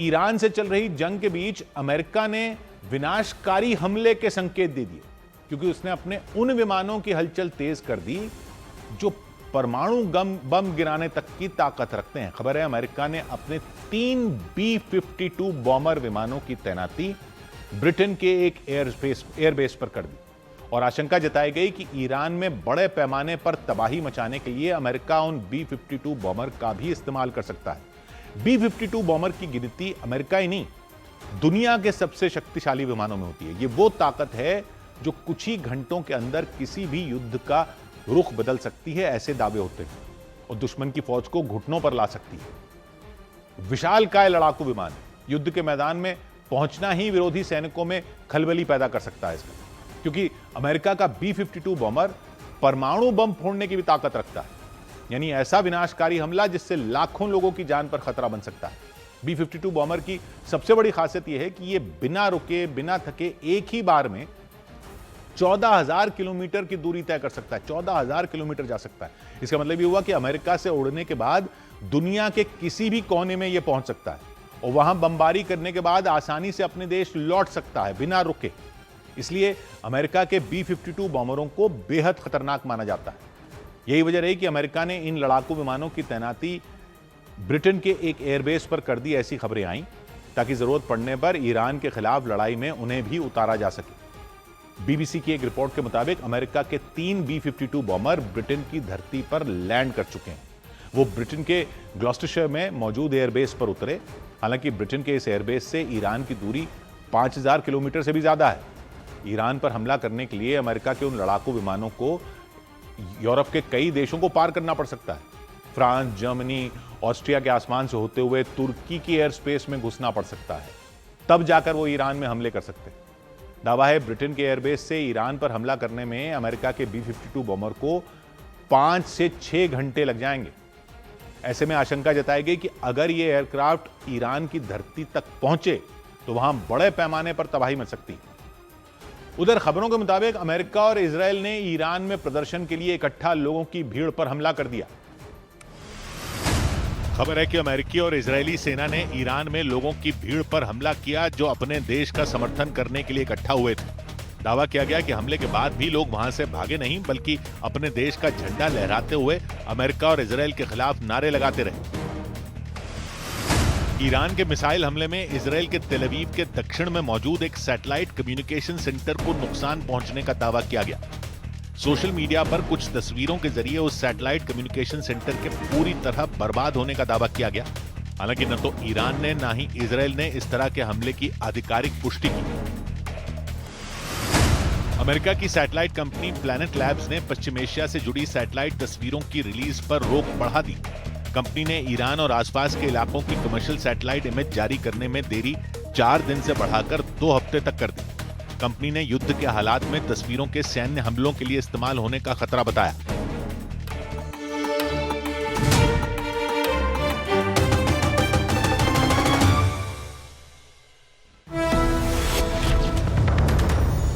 Iran से चल रही जंग के बीच अमेरिका ने विनाशकारी हमले के संकेत दे दिए, क्योंकि उसने अपने उन विमानों की हलचल तेज कर दी जो परमाणु बम गिराने तक की ताकत रखते हैं। खबर है अमेरिका ने अपने 3 B-52 बॉम्बर विमानों की तैनाती ब्रिटेन के एक एयरबेस पर कर दी और आशंका जताई गई कि ईरान में बड़े पैमाने पर तबाही मचाने के लिए अमेरिका उन B-52 बॉम्बर का भी इस्तेमाल कर सकता है। B-52 बॉम्बर की गिनती अमेरिका ही नहीं, दुनिया के सबसे शक्तिशाली विमानों में होती है। ये वो ताकत है जो कुछ ही घंटों के अंदर किसी भी युद्ध का रुख बदल सकती है, ऐसे दावे होते हैं, और दुश्मन की फौज को घुटनों पर ला सकती है। विशालकाय लड़ाकू विमान युद्ध के मैदान में पहुंचना ही विरोधी सैनिकों में खलबली पैदा कर सकता है इसका, क्योंकि अमेरिका का B-52 बॉम्बर परमाणु बम फोड़ने की भी ताकत रखता है, यानी ऐसा विनाशकारी हमला जिससे लाखों लोगों की जान पर खतरा बन सकता है। B-52 बॉम्बर की सबसे बड़ी खासियत यह है कि यह बिना रुके बिना थके एक ही बार में 14,000 किलोमीटर की दूरी तय कर सकता है। 14,000 किलोमीटर जा सकता है। इसका मतलब यह हुआ कि अमेरिका से उड़ने के बाद दुनिया के किसी भी कोने में यह पहुंच सकता है और वहां बमबारी करने के बाद आसानी से अपने देश लौट सकता है बिना रुके। इसलिए अमेरिका के B-52 बॉम्बरों को बेहद खतरनाक माना जाता है। यही वजह रही कि अमेरिका ने इन लड़ाकू विमानों की तैनाती ब्रिटेन के एक एयरबेस पर कर दी। ऐसी खबरें आईं ताकि जरूरत पड़ने पर ईरान के खिलाफ लड़ाई में उन्हें भी उतारा जा सके। बीबीसी की एक रिपोर्ट के मुताबिक अमेरिका के 3 B-52 बॉम्बर ब्रिटेन की धरती पर लैंड कर चुके हैं। वो ब्रिटेन के ग्लॉस्टरशायर में मौजूद एयरबेस पर उतरे। हालांकि ब्रिटेन के इस एयरबेस से ईरान की दूरी 5,000 किलोमीटर से भी ज्यादा है। ईरान पर हमला करने के लिए अमेरिका के उन लड़ाकू विमानों को यूरोप के कई देशों को पार करना पड़ सकता है। फ्रांस, जर्मनी, ऑस्ट्रिया के आसमान से होते हुए तुर्की की एयर स्पेस में घुसना पड़ सकता है, तब जाकर वो ईरान में हमले कर सकते हैं। दावा है ब्रिटेन के एयरबेस से ईरान पर हमला करने में अमेरिका के B-52 बॉम्बर को 5 से 6 घंटे लग जाएंगे। ऐसे में आशंका जताई गई कि अगर ये एयरक्राफ्ट ईरान की धरती तक पहुंचे तो वहां बड़े पैमाने पर तबाही मच सकती है। उधर खबरों के मुताबिक अमेरिका और इजरायल ने ईरान में प्रदर्शन के लिए इकट्ठा लोगों की भीड़ पर हमला कर दिया। खबर है कि अमेरिकी और इजरायली सेना ने ईरान में लोगों की भीड़ पर हमला किया जो अपने देश का समर्थन करने के लिए इकट्ठा हुए थे। दावा किया गया कि हमले के बाद भी लोग वहां से भागे नहीं, बल्कि अपने देश का झंडा लहराते हुए अमेरिका और इजरायल के खिलाफ नारे लगाते रहे। ईरान के मिसाइल हमले में इजरायल के तेल अवीव के दक्षिण में मौजूद एक सैटेलाइट कम्युनिकेशन सेंटर को नुकसान पहुंचने का दावा किया गया। सोशल मीडिया पर कुछ तस्वीरों के जरिए उस सैटेलाइट कम्युनिकेशन सेंटर के पूरी तरह बर्बाद होने का दावा किया गया। हालांकि न तो ईरान ने न ही इजरायल ने इस तरह के हमले की आधिकारिक पुष्टि की। अमेरिका की सैटेलाइट कंपनी प्लैनेट लैब्स ने पश्चिम एशिया से जुड़ी सैटेलाइट तस्वीरों की रिलीज पर रोक बढ़ा दी। कंपनी ने ईरान और आसपास के इलाकों की कमर्शियल सैटेलाइट इमेज जारी करने में देरी 4 दिन से बढ़ाकर 2 हफ्ते तक कर दी। कंपनी ने युद्ध के हालात में तस्वीरों के सैन्य हमलों के लिए इस्तेमाल होने का खतरा बताया।